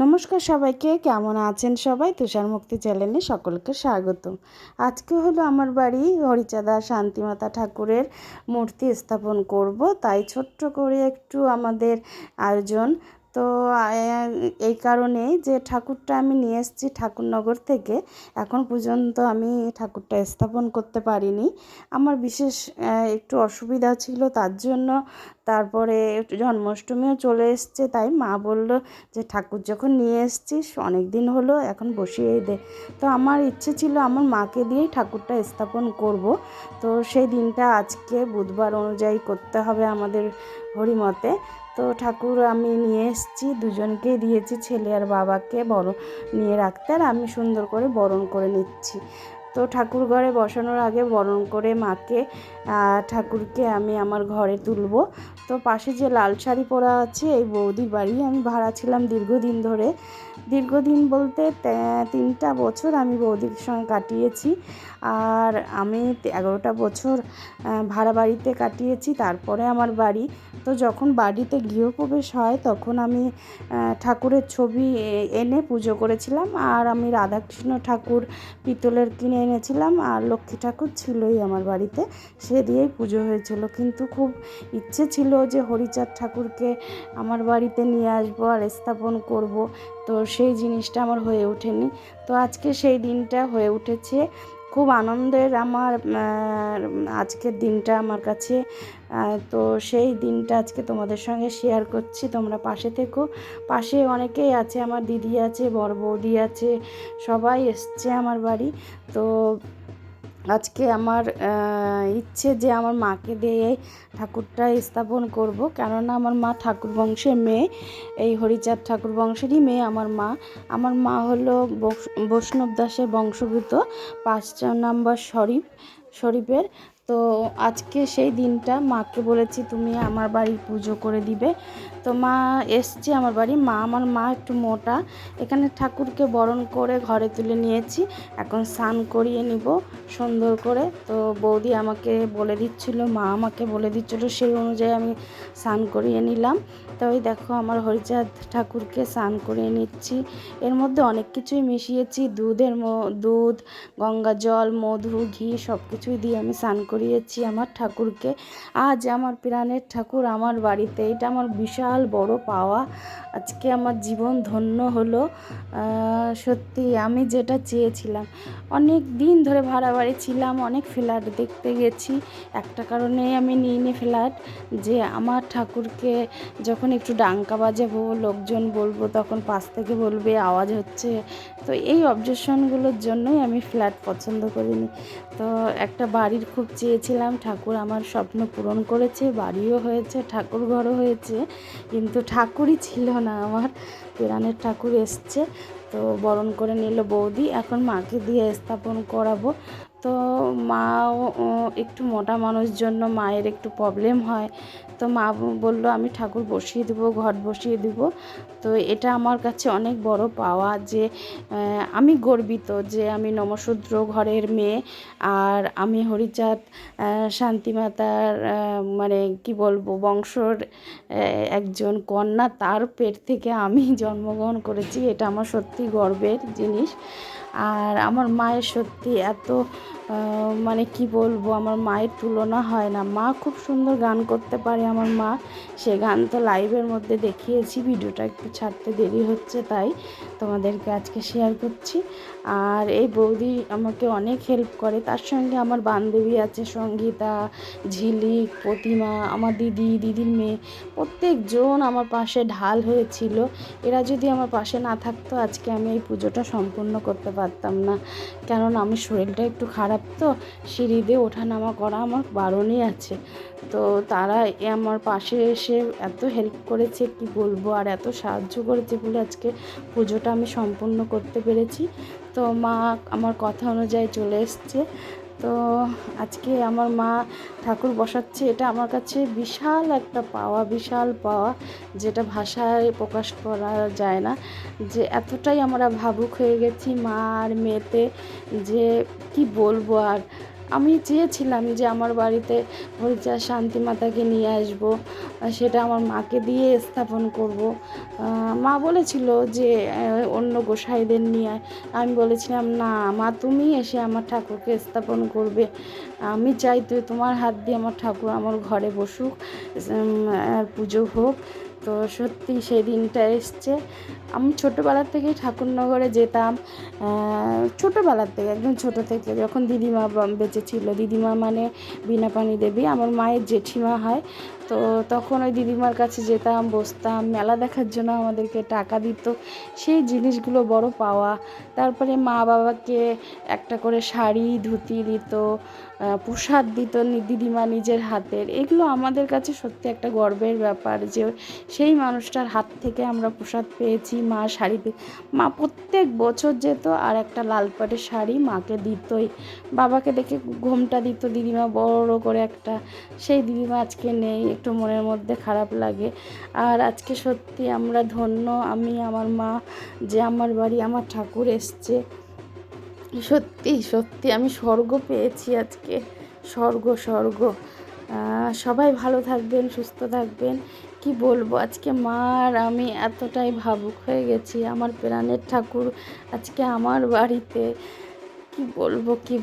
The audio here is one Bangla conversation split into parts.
নমস্কার সবাইকে, কেমন আছেন সবাই? তুষার মুক্তি চ্যানেলে সকলকে স্বাগত। আজকে হলো আমার বাড়ি হরিচাঁদা শান্তিমাতা ঠাকুরের মূর্তি স্থাপন করব, তাই ছোট্ট করে একটু আমাদের আয়োজন। তো এই কারণে যে ঠাকুরটা আমি নিয়ে এসেছি ঠাকুরনগর থেকে, এখন পর্যন্ত আমি ঠাকুরটা স্থাপন করতে পারিনি। আমার বিশেষ একটু অসুবিধা ছিল, তার জন্য তারপরে জন্মাষ্টমীও চলে এসছে, তাই মা বলল যে ঠাকুর যখন নিয়ে এসছিস অনেক দিন হলো, এখন বসিয়ে দে। তো আমার ইচ্ছে ছিল আমার মাকে দিয়েই ঠাকুরটা স্থাপন করব। তো সেই দিনটা আজকে বুধবার অনুযায়ী করতে হবে আমাদের হরিমতে। তো ঠাকুর আমি নিয়ে এসেছি, দুজনকেই দিয়েছি, ছেলে আর বাবাকে বড় নিয়ে রাখতে, আর আমি সুন্দর করে বরণ করে নিচ্ছি। তো ঠাকুর ঘরে বসানোর আগে বরণ করে মাকে ঠাকুরকে আমি আমার ঘরে তুলব। তো পাশে যে লাল শাড়ি পরা আছে এই বৌদির বাড়ি আমি ভাড়া ছিলাম দীর্ঘদিন ধরে। দীর্ঘদিন বলতে 3টা বছর আমি বৌদির সঙ্গে কাটিয়েছি, আর আমি 11টা বছর ভাড়া বাড়িতে কাটিয়েছি, তারপরে আমার বাড়ি। তো যখন বাড়িতে গৃহপ্রবেশ হয় তখন আমি ঠাকুরের ছবি এনে পুজো করেছিলাম, আর আমি রাধাকৃষ্ণ ঠাকুর পিতলের কিনে এনেছিলাম, আর লক্ষ্মী ঠাকুর ছিলই আমার বাড়িতে, সে দিয়েই পুজো হয়েছিল। কিন্তু খুব ইচ্ছে ছিল যে হরিচাঁদ ঠাকুরকে আমার বাড়িতে নিয়ে আসবো আর স্থাপন করব, তো সেই জিনিসটা আমার হয়ে ওঠেনি। তো আজকে সেই দিনটা হয়ে উঠেছে, খুব আনন্দের আমার আজকের দিনটা আমার কাছে। তো সেই দিনটা আজকে তোমাদের সঙ্গে শেয়ার করছি, তোমরা পাশে থেকো। পাশে অনেকেই আছে, আমার দিদি আছে, বড় বৌদি আছে, সবাই এসছে আমার বাড়ি। তো আজকে আমার ইচ্ছে যে আমার মাকে দিয়ে ঠাকুরটা স্থাপন করব, কেননা আমার মা ঠাকুর বংশের মেয়ে, এই হরিচাঁদ ঠাকুর বংশেরই মেয়ে আমার মা। আমার মা হলো বৈষ্ণব দাসের বংশভূত, 5 নম্বর শরীফের। তো আজকে সেই দিনটা মাকে বলেছি তুমি আমার বাড়ি পুজো করে দিবে। তো মা এসছে আমার বাড়ি, আমার মা একটু মোটা, এখানে ঠাকুরকে বরণ করে ঘরে তুলে নিয়েছি, এখন স্নান করিয়ে নিব সুন্দর করে। তো বৌদি আমাকে বলে দিচ্ছিল, মা আমাকে বলে দিচ্ছিল, সেই অনুযায়ী আমি স্নান করিয়ে নিলাম। তো ওই দেখো আমার হরিচাঁদ ঠাকুরকে স্নান করিয়ে নিচ্ছি। এর মধ্যে অনেক কিছুই মিশিয়েছি, দুধ, গঙ্গা জল, মধু, ঘি সব কিছুই দিয়ে আমি স্নান করিয়েছি আমার ঠাকুরকে। আজ আমার প্রাণের ঠাকুর আমার বাড়িতে, এটা আমার বিশাল বড় পাওয়া। আজকে আমার জীবন ধন্য হলো। সত্যি আমি যেটা চেয়েছিলাম, অনেক দিন ধরে ভাড়া বাড়ি ছিলাম, অনেক ফ্ল্যাট দেখতে গেছি, একটা কারণেই আমি নিইনি ফ্ল্যাট, যে আমার ঠাকুরকে যখন একটু ডাঙ্কা বাজাবো, লোকজন বলবো, তখন পাশ থেকে বলবে আওয়াজ হচ্ছে। তো এই অবজেকশনগুলোর জন্যই আমি ফ্ল্যাট পছন্দ করিনি। তো একটা বাড়ির খুব চেয়েছিলাম, ঠাকুর আমার স্বপ্ন পূরণ করেছে, বাড়িও হয়েছে, ঠাকুর ঘরও হয়েছে, কিন্তু ঠাকুরই ছিল না আমার। প্রাণের ঠাকুর এসছে, তো বরণ করে নিল বৌদি, এখন মাকে দিয়ে স্থাপন করাবো। তো মাও একটু মোটা মানুষ, জন্য মায়ের একটু প্রবলেম হয়। তো মা বললো আমি ঠাকুর বসিয়ে দেবো, ঘট বসিয়ে দেব। তো এটা আমার কাছে অনেক বড় পাওয়া, যে আমি গর্বিত যে আমি নমশূদ্র ঘরের মেয়ে, আর আমি হরিচাঁদ শান্তিমাতার মানে কি বলবো বংশর একজন কন্যা, তার পেট থেকে আমি জন্মগ্রহণ করেছি, এটা আমার সত্যি গর্বের জিনিস। আর আমার মায়ের সত্যি এত মানে কি বলবো, আমার মায়ের তুলনা হয় না। মা খুব সুন্দর গান করতে পারে আমার মা, সে গান তো লাইভের মধ্যে দেখিয়েছি, ভিডিওটা একটু ছাড়তে দেরি হচ্ছে, তাই তোমাদেরকে আজকে শেয়ার করছি। আর এই বৌদি আমাকে অনেক হেল্প করে, তার সঙ্গে আমার বান্ধবী আছে সঙ্গীতা, ঝিলিক, প্রতিমা, আমার দিদির মেয়ে, প্রত্যেকজন আমার পাশে ঢাল হয়েছিল। এরা যদি আমার পাশে না থাকতো আজকে আমি এই পুজোটা সম্পূর্ণ করতে পারতাম না, কারণ আমি শরীরটা একটু খারাপ, তো সিঁড়ি দিয়ে ওঠানামা করা আমার বারণই আছে। তো তারা আমার পাশে এসে এত হেল্প করেছে কি বলবো, আর এত সাহায্য করেছে বলে আজকে পুজোটা আমি সম্পূর্ণ করতে পেরেছি। তো মা আমার কথা অনুযায়ী চলে এসছে। তো আজকে আমার মা ঠাকুর বসাচ্ছে, এটা আমার কাছে বিশাল একটা পাওয়া, বিশাল পাওয়া, যেটা ভাষায় প্রকাশ করা যায় না, যে এতটাই আমরা ভাবুক হয়ে গেছি মা আর মেয়েতে, যে কি বলবো। আর আমি চেয়েছিলাম যে আমার বাড়িতে হরিচাঁদ শান্তি মাতাকে নিয়ে আসব, সেটা আমার মাকে দিয়ে স্থাপন করব। মা বলেছিল যে অন্য গোসাইদের নিয়ে আয়। আমি বলেছিলাম না মা, তুমি এসে আমার ঠাকুরকে স্থাপন করবে। আমি চাই তুই তোমার হাত দিয়ে আমার ঠাকুর আমার ঘরে বসুক, আর পুজো হোক। তো সত্যি সেই দিনটা এসছে। আমি ছোটোবেলার থেকেই ঠাকুরনগরে যেতাম, ছোটোবেলার থেকে, একদম ছোটো থেকে, যখন দিদিমা বেঁচে ছিল। দিদিমা মানে বীণাপাণি দেবী, আমার মায়ের জেঠিমা হয়। তো তখন ওই দিদিমার কাছে যেতাম, বসতাম, মেলা দেখার জন্য আমাদেরকে টাকা দিত। সেই জিনিসগুলো বড় পাওয়া। তারপরে মা বাবাকে একটা করে শাড়ি ধুতি দিত, প্রসাদ দিত দিদিমা নিজের হাতের। এগুলো আমাদের কাছে সত্যি একটা গর্বের ব্যাপার যে সেই মানুষটার হাত থেকে আমরা প্রসাদ পেয়েছি। মা শাড়ি মা প্রত্যেক বছর যেত আর একটা লাল পাটের শাড়ি মাকে দিতই। বাবাকে দেখে ঘোমটা দিত দিদিমা বড় করে একটা। সেই দিদিমা আজকে নেই, একটু মনের মধ্যে খারাপ লাগে। আর আজকে সত্যি আমরা ধন্য, আমি আমার মা, যে আমার বাড়ি আমার ঠাকুর এসছে। সত্যি সত্যি আমি স্বর্গ পেয়েছি আজকে, স্বর্গ। সবাই ভালো থাকবেন, সুস্থ থাকবেন। কি বলবো, আজকে মা আর আমি এতটাই ভাবুক হয়ে গেছি। আমার প্রাণের ঠাকুর আজকে আমার বাড়িতে। কি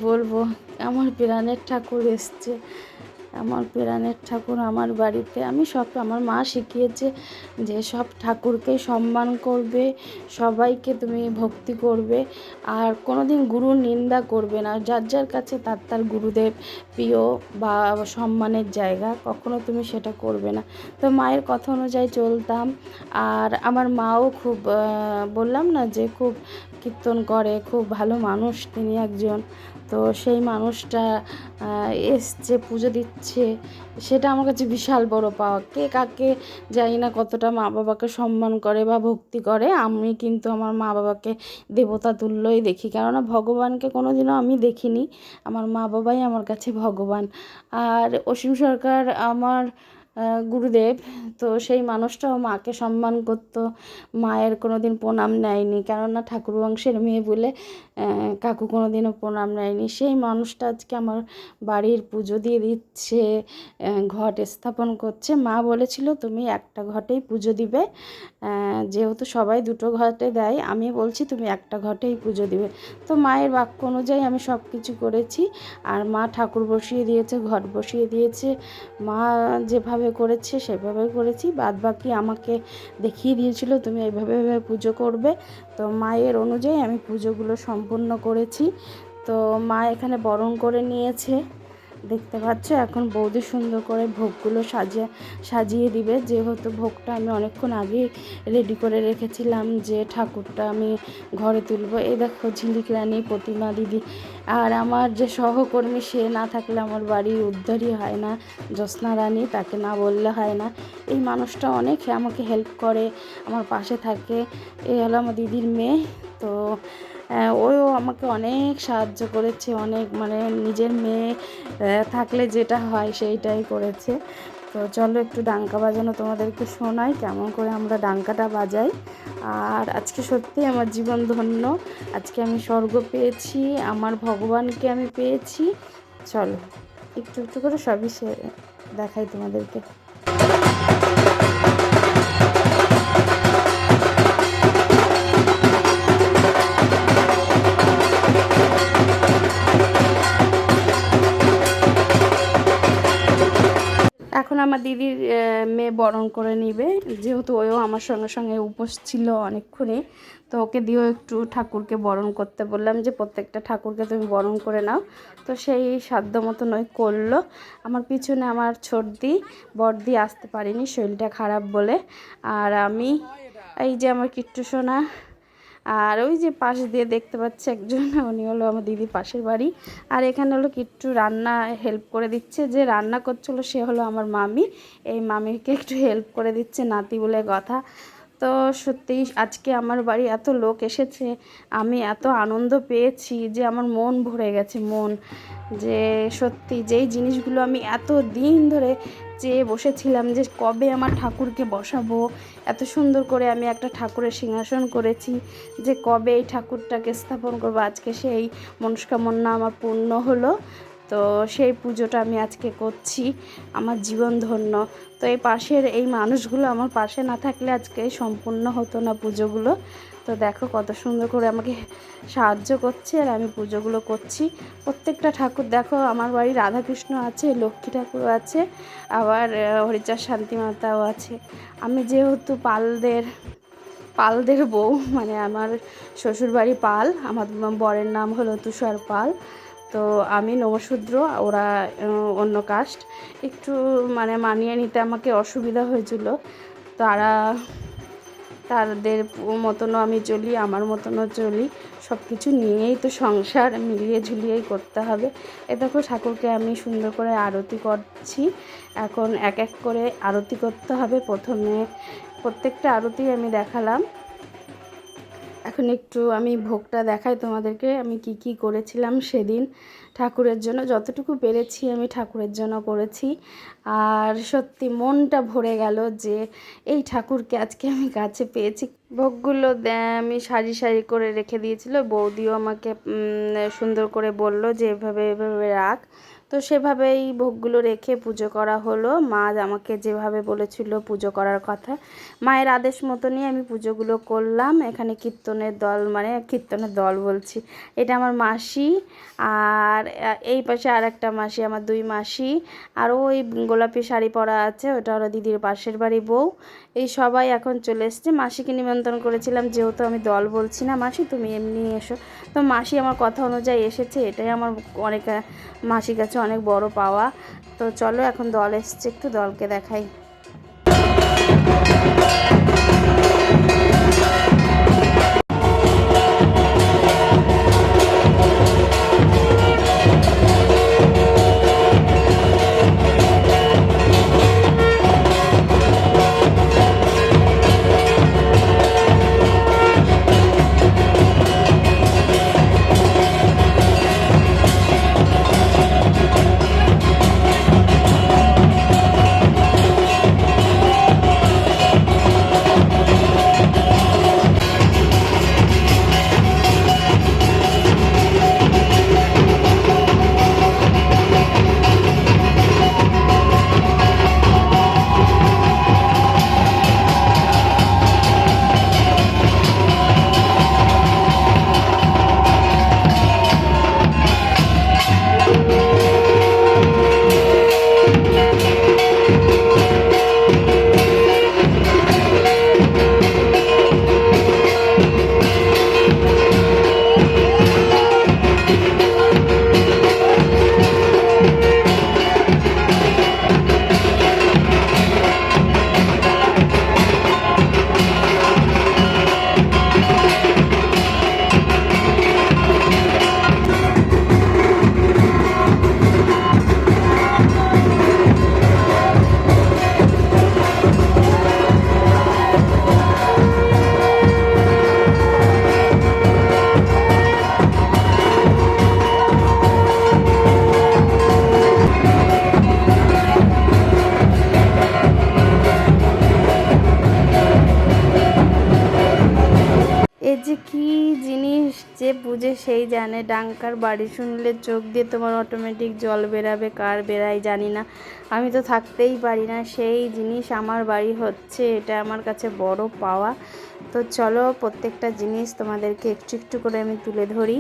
বলবো, আমার প্রাণের ঠাকুর এসছে, আমার প্রাণের ঠাকুর আমার বাড়িতে। আমার মা শিখিয়েছে যে সব ঠাকুরকেই সম্মান করবে, সবাইকে তুমি ভক্তি করবে, আর কোনোদিন গুরুর নিন্দা করবে না। যার যার কাছে তার গুরুদেব প্রিয় বা সম্মানের জায়গা, কখনো তুমি সেটা করবে না। তো মায়ের কথা অনুযায়ী চলতাম। আর আমার মাও খুব, বললাম না যে খুব কীর্তন করে, খুব ভালো মানুষ তিনি একজন। তো সেই মানুষটা এসছে, পুজো দিচ্ছে, সেটা আমার কাছে বিশাল বড় পাওয়া। কে কাকে জানি না কতটা মা বাবাকে সম্মান করে বা ভক্তি করে, আমি কিন্তু আমার মা বাবাকে দেবতা তুল্যই দেখি। কেননা ভগবানকে কোনোদিনও আমি দেখিনি, আমার মা বাবাই আমার কাছে ভগবান। আর অসীম সরকার আমার গুরুদেব। তো সেই মানুষটাও মাকে সম্মান করতো, মায়ের কোনো দিন প্রণাম নেয়নি, কেননা ঠাকুর বংশের মেয়ে বলে কাকু কোনো দিনও প্রণাম নেয়নি। সেই মানুষটা আজকে আমার বাড়ির পুজো দিয়ে দিচ্ছে, ঘট স্থাপন করছে। মা বলেছিল তুমি একটা ঘটেই পুজো দিবে, যেহেতু সবাই দুটো ঘটে দেয়, আমি বলছি তুমি একটা ঘটেই পুজো দিবে। তো মায়ের বাক্য অনুযায়ী আমি সব কিছু করেছি। আর মা ঠাকুর বসিয়ে দিয়েছে, ঘট বসিয়ে দিয়েছে। মা যেভাবে করেছে সেভাবে করেছি, বাদ বাকি আমাকে দেখিয়ে দিয়েছিল তুমি এইভাবে পুজো করবে। তো মায়ের অনুযায়ী আমি পুজোগুলো সম্পূর্ণ করেছি। তো মা এখানে বরণ করে নিয়েছে, দেখতে পাচ্ছ। এখন বৌদি সুন্দর করে ভোগগুলো সাজিয়ে দিবে, যেহেতু ভোগটা আমি অনেকক্ষণ আগেই রেডি করে রেখেছিলাম যে ঠাকুরটা আমি ঘরে তুলব। এই দেখো ঝিলিক রানী, প্রতিমা দিদি, আর আমার যে সহকর্মী, সে না থাকলে আমার বাড়ির উদ্ধারই হয় না, জ্যোৎস্না রানী, তাকে না বললে হয় না। এই মানুষটা অনেক আমাকে হেল্প করে, আমার পাশে থাকে। এই হলো আমার দিদির মেয়ে। তো ওও আমাকে অনেক সাহায্য করেছে, অনেক, মানে নিজের মেয়ে থাকলে যেটা হয় সেইটাই করেছে। তো চলো একটু ডাঙ্কা বাজানো তোমাদেরকে শোনাই, কেমন করে আমরা ডাঙ্কাটা বাজাই। আর আজকে সত্যি আমার জীবন ধন্য, আজকে আমি স্বর্গ পেয়েছি, আমার ভগবানকে আমি পেয়েছি। চলো একটু একটু করে সবই দেখাই তোমাদেরকে। এখন আমার দিদির মেয়ে বরণ করে নিবে, যেহেতু ওও আমার সঙ্গে সঙ্গে উপোস ছিল অনেকক্ষণে। তো ওকে দিয়েও একটু ঠাকুরকে বরণ করতে বললাম যে প্রত্যেকটা ঠাকুরকে তুমি বরণ করে নাও। তো সেই সাধ্য মতো নয় করলো। আমার পিছনে আমার ছোটদি বড়দি আসতে পারিনি, শরীরটা খারাপ বলে। আর আমি, এই যে আমার কিট্টু সোনা, আর ওই যে পাশ দিয়ে দেখতে পাচ্ছে একজন, উনি হলো আমার দিদির পাশের বাড়ি। আর এখানে হলো কিট্টু রান্না হেল্প করে দিচ্ছে, যে রান্না করছিল সে হলো আমার মামি। এই মামিকে একটু হেল্প করে দিচ্ছে, নাতি বলে কথা। তো সত্যিই আজকে আমার বাড়ি এত লোক এসেছে, আমি এত আনন্দ পেয়েছি যে আমার মন ভরে গেছে, মন। যে সত্যি যেই জিনিসগুলো আমি এত দিন ধরে চেয়ে বসেছিলাম যে কবে আমার ঠাকুরকে বসাবো, এত সুন্দর করে আমি একটা ঠাকুরের সিংহাসন করেছি, যে কবে এই ঠাকুরটাকে স্থাপন করবো, আজকে সেই মনস্কামনা আমার পূর্ণ হলো। তো সেই পুজোটা আমি আজকে করছি, আমার জীবন ধন্য। তো এই পাশের এই মানুষগুলো আমার পাশে না থাকলে আজকে সম্পূর্ণ হতো না পুজোগুলো। তো দেখো কত সুন্দর করে আমাকে সাহায্য করছে আর আমি পুজোগুলো করছি। প্রত্যেকটা ঠাকুর দেখো, আমার বাড়ি রাধাকৃষ্ণ আছে, লক্ষ্মী ঠাকুর আছে, আবার হরিচাঁদ শান্তিমাতাও আছে। আমি যেহেতু পালদের বউ, মানে আমার শ্বশুরবাড়ি পাল, আমার বরের নাম হলো তুষার পাল। তো আমি নমশূদ্র, ওরা অন্য কাস্ট। একটু মানে মানিয়ে নিতে আমাকে অসুবিধা হয়েছিল। তাদের মতনও আমি চলি, আমার মতনও চলি, সব কিছু নিয়েই তো সংসার, মিলিয়ে ঝুলিয়েই করতে হবে। এ দেখো ঠাকুরকে আমি সুন্দর করে আরতি করছি। এখন এক এক করে আরতি করতে হবে। প্রথমে প্রত্যেকটা আরতি আমি দেখালাম। এখন একটু আমি ভোগটা দেখাই তোমাদেরকে, আমি কি কি করেছিলাম সেদিন ঠাকুরের জন্য। যতটুকু পেরেছি আমি ঠাকুরের জন্য করেছি। আর সত্যি মনটা ভরে গেল যে এই ঠাকুরকে আজকে আমি কাছে পেয়েছি। ভোগগুলো আমি সারি সারি করে রেখে দিয়েছিল, বৌদিও আমাকে সুন্দর করে বলল যে এভাবে এভাবে রাখ। তো সেভাবেই ভোগগুলো রেখে পুজো করা হলো। মা আমাকে যেভাবে বলেছিল পুজো করার কথা, মায়ের আদেশ মতনই আমি পুজোগুলো করলাম। এখানে কীর্তনের দল, মানে কীর্তনের দল বলছি, এটা আমার মাসি, আর এই পাশে আর একটা মাসি, আমার দুই মাসি, আর ওই গোলাপি শাড়ি পরা আছে ওটা হলো দিদির পাশের বাড়ি বউ। এই সবাই এখন চলে এসছে। মাসিকে নিমন্ত্রণ করেছিলাম, যেহেতু আমি দল বলছি না, মাসি তুমি এমনি এসো। তো মাসি আমার কথা অনুযায়ী এসেছে, এটাই আমার অনেক, মাসির কাছে অনেক বড় পাওয়া। তো চলো এখন দল এসছে, একটু দলকে দেখাই। এ যে কি জিনিস, যে বুঝে সেই জানে। ডাঙ্কার বাড়ি শুনলে চোখ দিয়ে তোমার অটোমেটিক জল বেরাবে, কার বেরাই জানি না, আমি তো থাকতেই পারি না। সেই জিনিস আমার বাড়ি হচ্ছে, এটা আমার কাছে বড় পাওয়া। তো চলো প্রত্যেকটা জিনিস তোমাদেরকে একটু একটু করে আমি তুলে ধরি।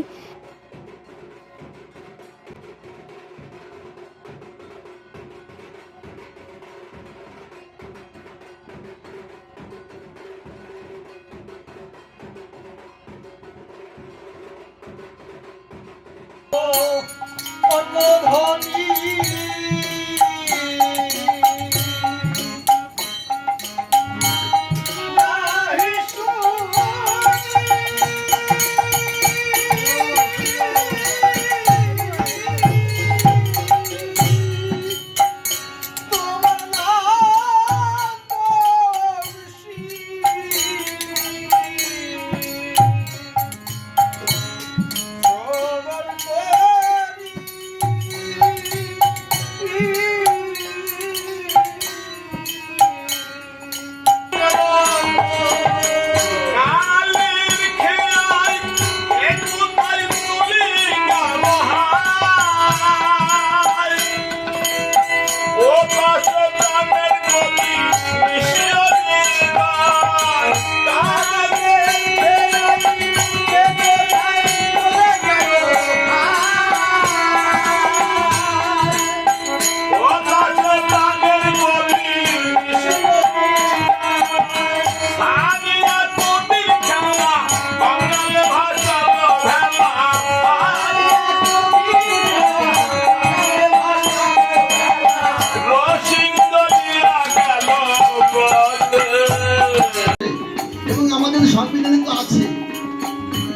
সংবিধানে তো আছে,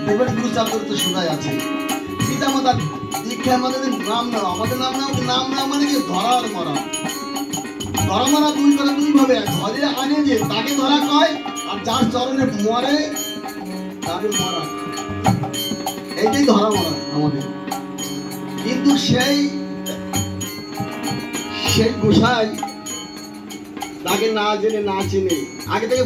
দেবের গুরু চাকরি তো শোনাই আছে। পিতা মাতার দীক্ষার মধ্যে নাম নেওয়া, আমাদের নাম নেওয়া মানে কি ধরা আর মরা। ধরা মরা দুই ভাবে, ধরে আনে যে তাকে ধরা কয়, আর যার চরণে মরে তাকে মরা, এইটাই ধরা মরা আমাদের। কিন্তু সেই গোসাই তাকে না জেনে না চিনে আগে থেকে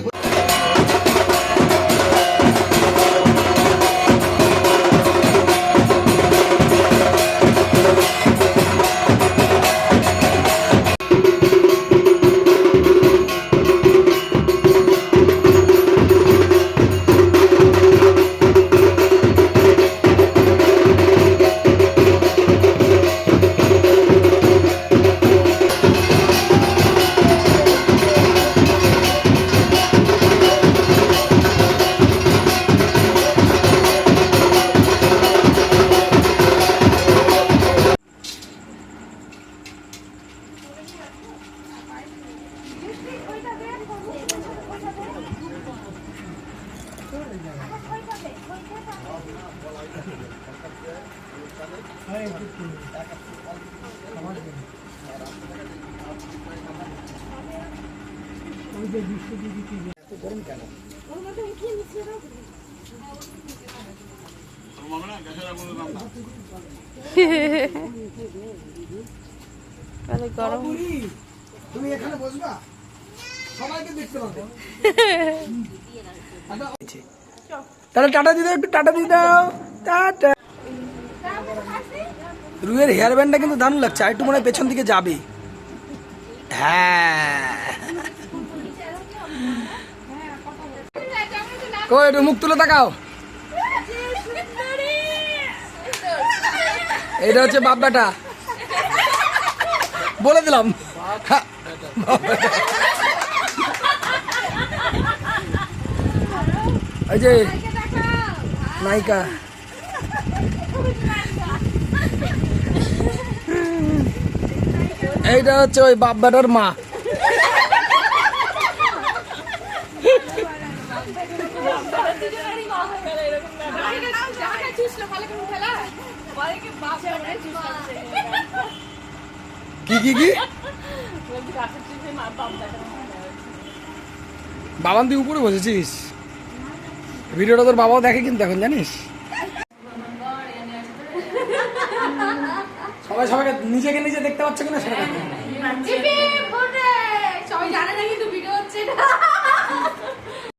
গরম। তুমি এখানে বসবা, সবাইকে দেখতে পাবে। তাহলে টাটা দিয়ে দাও, একটু টাটা দিয়ে দাও, টাটা। রুয়ের হেয়ার ব্যান্ডটা কিন্তু দারুণ লাগছে, আর একটু মনে হয় পেছন দিকে যাবে। হ্যাঁ, কই একটু মুখ তুলে তাকাও। এটা হচ্ছে বাপ বেটা, বলে দিলাম। এই যে নায়িকা, এইটা হচ্ছে ওই বাপ বেটার মা। কি কি কি বাবান তুই উপরে বসেছিস, ভিডিওটা তোর বাবাও দেখে কিন্তু এখন, জানিস। সবাই সবাইকে নিজেকে নিজে দেখতে পাচ্ছ কিনা সেটা সবাই জানে না কিন্তু ভিডিও হচ্ছে